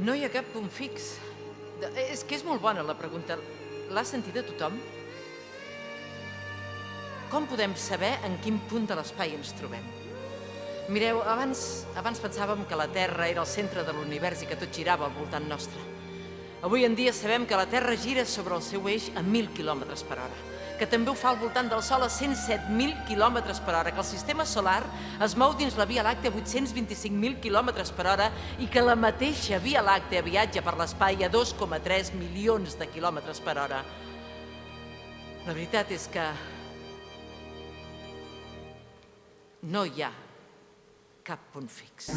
No hi ha cap punt fix. És que és molt bona la pregunta. L'ha sentida tothom? Com podem saber en quin punt de l'espai ens trobem? Mireu, abans pensàvem que la Terra era el centre de l'univers i que tot girava al voltant nostre. Avui en dia sabem que la Terra gira sobre el seu eix a 1.000 km per hora, que també ho fa al voltant del Sol a 107.000 km per hora, que el sistema solar es mou dins la Via Làctea a 825.000 km per hora i que la mateixa Via Làctea viatja per l'espai a 2,3 milions de quilòmetres per hora. La veritat és que no hi ha cap punt fix.